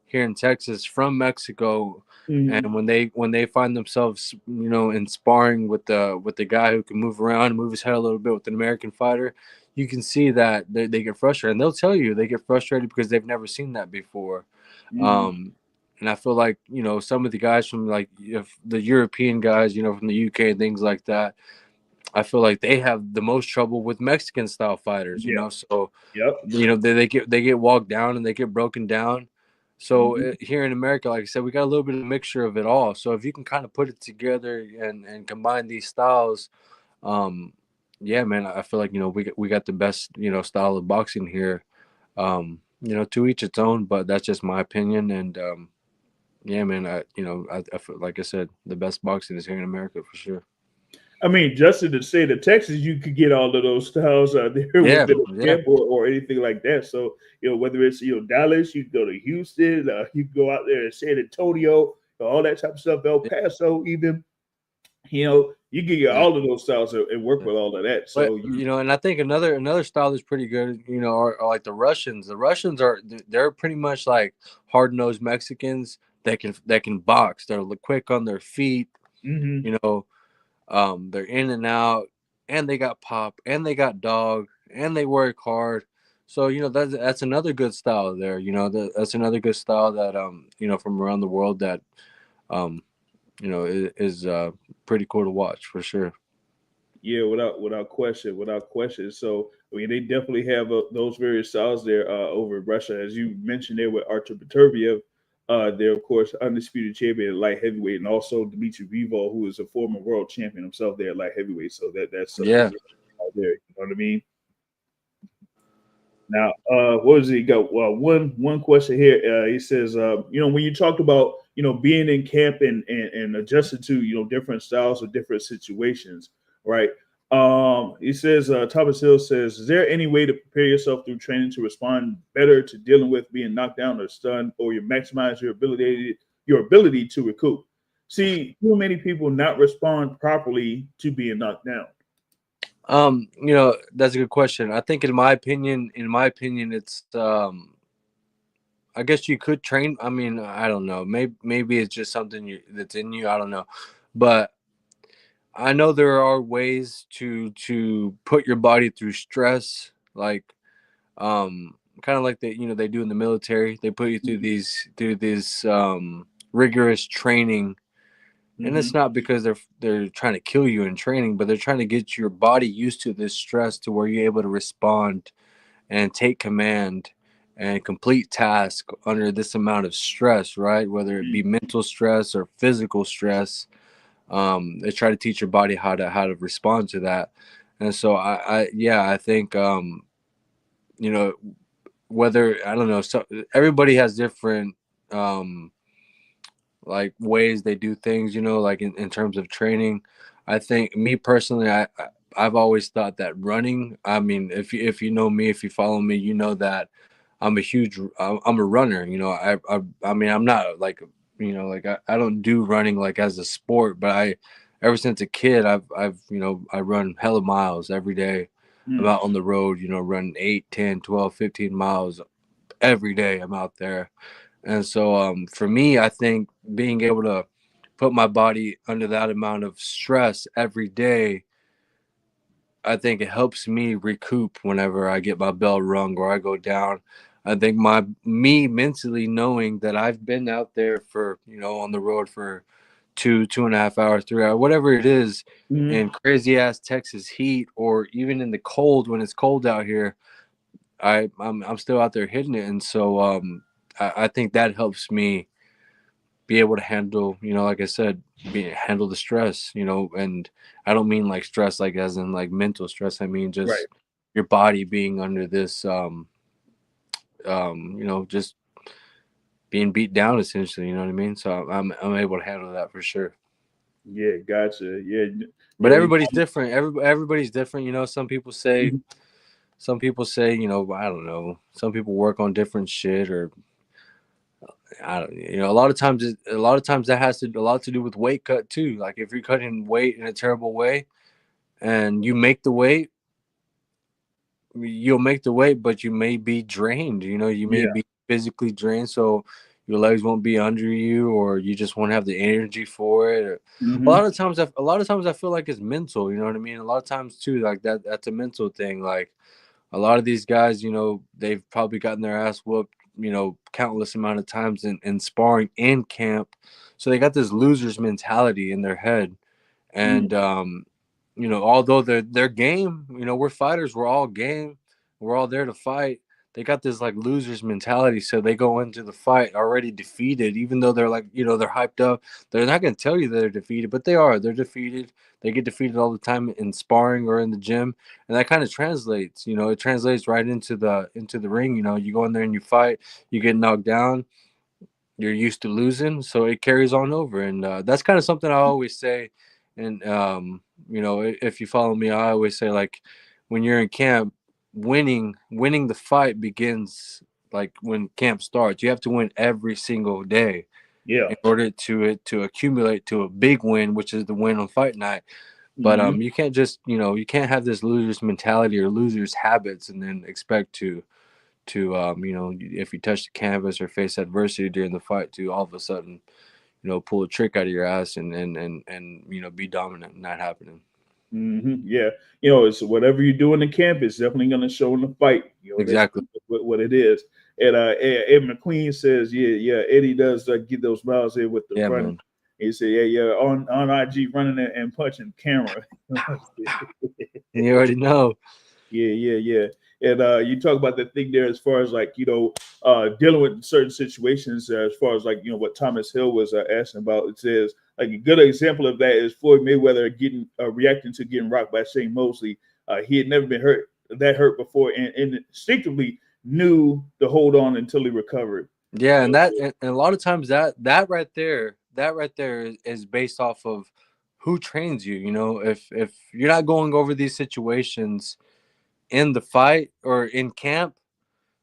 here in Texas from Mexico, Mhm. and when they find themselves, in sparring with the guy who can move around and move his head a little bit with an American fighter, you can see that they get frustrated, and they'll tell you they get frustrated because they've never seen that before. Mhm. Um, and I feel like some of the guys from like if the European guys, from the UK and things like that, I feel like they have the most trouble with Mexican style fighters. Yeah. So Yep. they get walked down and they get broken down. So Mhm. here in America, like I said, we got a little bit of a mixture of it all. So if you can kind of put it together and combine these styles, um, yeah, man, I feel like we got the best style of boxing here. To each its own, but that's just my opinion. And yeah, man, I feel like I said the best boxing is here in America for sure. I mean, just in the state of Texas, you could get all of those styles out there Yeah, within a yeah. camp or anything like that. So, whether it's Dallas, you can go to Houston, you can go out there to San Antonio, all that type of stuff, El Paso, even. You can get Yeah. all of those styles and work Yeah. with all of that. But So you, and I think another style that's pretty good, are like the Russians. The Russians they're pretty much like hard nosed Mexicans that can box. They're quick on their feet. hmm You know, they're in and out, and they got pop, and they got dog, and they work hard. So that's another good style there. That's another good style that from around the world that um is pretty cool to watch for sure. yeah, without question, without question. So I mean, they definitely have those various styles there over in Russia, as you mentioned there with Artur Beterbiev. They're of course undisputed champion at light heavyweight, and also Dmitry Bivol, who is a former world champion himself there at light heavyweight. So that's something Yeah. out there. You know what I mean? Now, what does he got? Well, one question here. He says, when you talked about being in camp and adjusting to different styles or different situations, right? He says, Thomas Hill says, is there any way to prepare yourself through training to respond better to dealing with being knocked down or stunned, or you maximize your ability to recoup? See, too many people not respond properly to being knocked down. That's a good question. I think in my opinion, it's I guess you could train. I mean, I don't know. Maybe it's just something that's in you. I don't know, but I know there are ways to put your body through stress, like kind of like they do in the military. They put you through Mhm. these rigorous training, and it's Mhm. not because they're trying to kill you in training, but they're trying to get your body used to this stress to where you're able to respond and take command and complete task under this amount of stress, right? Whether it be Mhm. mental stress or physical stress, they try to teach your body how to respond to that. And so I think you know whether I don't know, so everybody has different um like ways they do things, like in terms of training. I think me personally, I've always thought that running, I mean, if you know me, if you follow me, you know that I'm a runner. I mean, I'm not like, like I don't do running like as a sport, but ever since a kid, I run hella miles every day. I'm Mhm. out on the road, running 8, 10, 12, 15 miles every day. I'm out there. And so for me, I think being able to put my body under that amount of stress every day, I think it helps me recoup whenever I get my bell rung or I go down. I think my me mentally knowing that I've been out there for, on the road for 2.5 hours, 3 hours, whatever it is, Mhm. in crazy ass Texas heat, or even in the cold when it's cold out here, I'm still out there hitting it. And so I think that helps me be able to handle, like I said, handle the stress, and I don't mean like stress like as in like mental stress. I mean Right. just your body being under this just being beat down essentially, you know what I mean? So I'm able to handle that for sure. Yeah. Gotcha. Yeah. But Yeah. everybody's different. Everybody's different, Mhm. some people say, I don't know, some people work on different shit, or I don't, a lot of times that has a lot to do with weight cut too. Like if you're cutting weight in a terrible way and you make the weight, you'll make the weight, but you may be drained. You may Yeah. be physically drained, so your legs won't be under you, or you just won't have the energy for it. Or, Mhm. a lot of times I feel like it's mental. You know what I mean? A lot of times too, like that's a mental thing. Like a lot of these guys, they've probably gotten their ass whooped, countless amount of times in sparring in camp, so they got this losers mentality in their head. Mhm. And although they're game, we're fighters, we're all game, we're all there to fight. They got this like losers mentality, so they go into the fight already defeated, even though they're like, they're hyped up. They're not going to tell you they're defeated, but they're defeated. They get defeated all the time in sparring or in the gym, and that kind of translates. It translates right into the ring. You go in there and you fight, you get knocked down, you're used to losing, so it carries on over. And that's kind of something I always say. And if you follow me, I always say, like, when you're in camp, winning the fight begins like when camp starts. You have to win every single day Yeah. in order to accumulate to a big win, which is the win on fight night. But Mhm. you can't just, you can't have this losers mentality or losers habits and then expect to if you touch the canvas or face adversity during the fight, to all of a sudden, pull a trick out of your ass and be dominant. Not happening. Yeah. It's whatever you do in the camp is definitely going to show in the fight. That's Exactly. what it is. And Ed McQueen says, yeah, Eddie does get those miles in with the Yeah, running. man. He said, yeah, on IG running and punching camera. You already know. Yeah. And you talk about the thing there as far as like, dealing with certain situations as far as like, what Thomas Hill was asking about. It says like a good example of that is Floyd Mayweather getting reacting to getting rocked by Shane Mosley. He had never been hurt before, and instinctively knew to hold on until he recovered. Yeah, You and know, that and a lot of times that right there is based off of who trains you. If you're not going over these situations in the fight or in camp,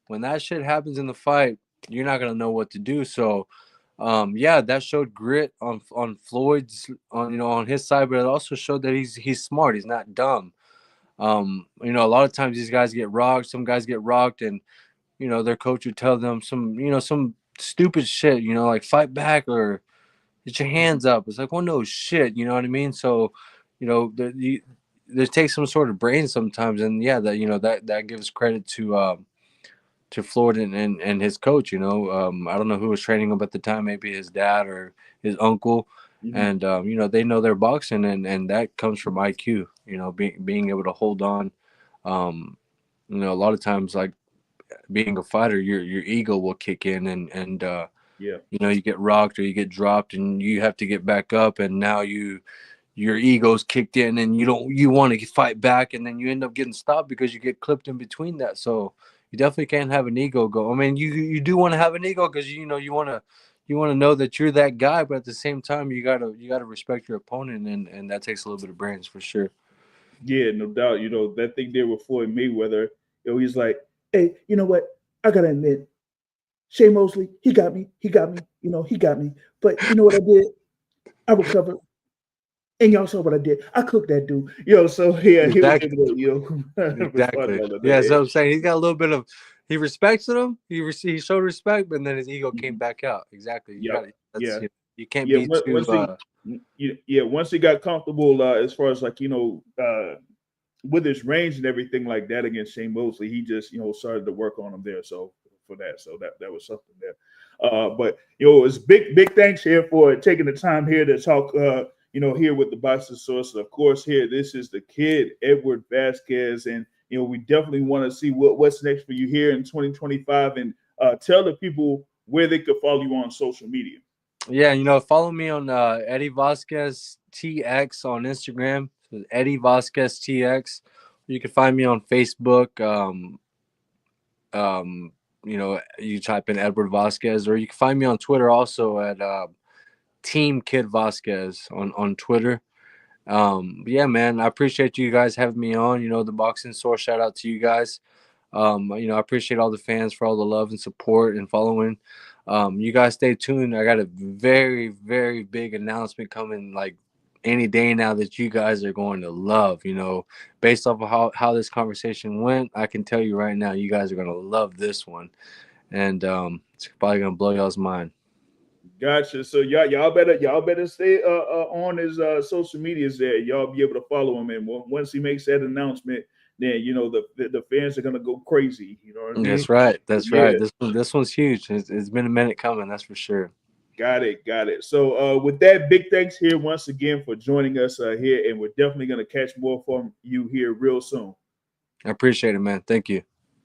when that shit happens in the fight, you're not gonna know what to do. So, yeah, that showed grit on Floyd's on his side, but it also showed that he's smart. He's not dumb. A lot of times these guys get rocked. Some guys get rocked, and their coach would tell them some stupid shit. Like fight back or get your hands up. It's like, well, no shit. You know what I mean? So, there takes some sort of brain sometimes, and yeah, that gives credit to Floyd and his coach. I don't know who was training him at the time, maybe his dad or his uncle. And they know their boxing, and that comes from IQ. Being able to hold on. A lot of times, like being a fighter, your ego will kick in, and Yeah. you get rocked or you get dropped, and you have to get back up, and now your ego's kicked in, and you want to fight back, and then you end up getting stopped because you get clipped in between that. So you definitely can't have an ego go. I mean, you do want to have an ego because you want to know that you're that guy, but at the same time you gotta respect your opponent, and that takes a little bit of brains for sure. Yeah, no doubt. That thing there with Floyd Mayweather, he's like, hey, you know what? I gotta admit, Shea Mosley, he got me. He got me. He got me. But you know what I did? I recovered. And y'all saw what I did. I cooked that dude. So yeah, he was Exactly. able to, respond Exactly. the other Yeah, day. so I'm saying he's got a little bit of he respected him. He showed respect, but then his ego came Mhm. back out. Exactly. You Yep. got Yeah. you can't Yeah. be too. Once he got comfortable, as far as like with his range and everything like that against Shane Mosley, he just started to work on him there. So for that, so that was something there. But it's big thanks here for taking the time here to talk. Here with the Boxing Source. Of course, here this is the kid Edward Vasquez, and we definitely want to see what's next for you here in 2025, and tell the people where they could follow you on social media. Yeah, follow me on Eddie Vasquez TX on Instagram. So Eddie Vasquez TX. You can find me on Facebook. You type in Edward Vasquez, or you can find me on Twitter also at Team Kid Vasquez on Twitter. Yeah, man, I appreciate you guys having me on. The Boxing Source. Shout out to you guys. I appreciate all the fans for all the love and support and following. You guys stay tuned. I got a very, very big announcement coming like any day now that you guys are going to love. Based off of how this conversation went, I can tell you right now, you guys are going to love this one. And it's probably going to blow y'all's mind. Gotcha. So y'all better stay on his social medias there. Y'all be able to follow him, and once he makes that announcement, then the fans are gonna go crazy. You know what I mean? That's right. That's Yeah, right. This one's huge. It's been a minute coming. That's for sure. got it. So with that, big thanks here once again for joining us here, and we're definitely gonna catch more from you here real soon. I appreciate it, man. Thank you.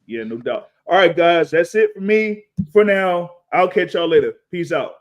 Yeah, no doubt. All right, guys, that's it for me for now. I'll catch y'all later. Peace out.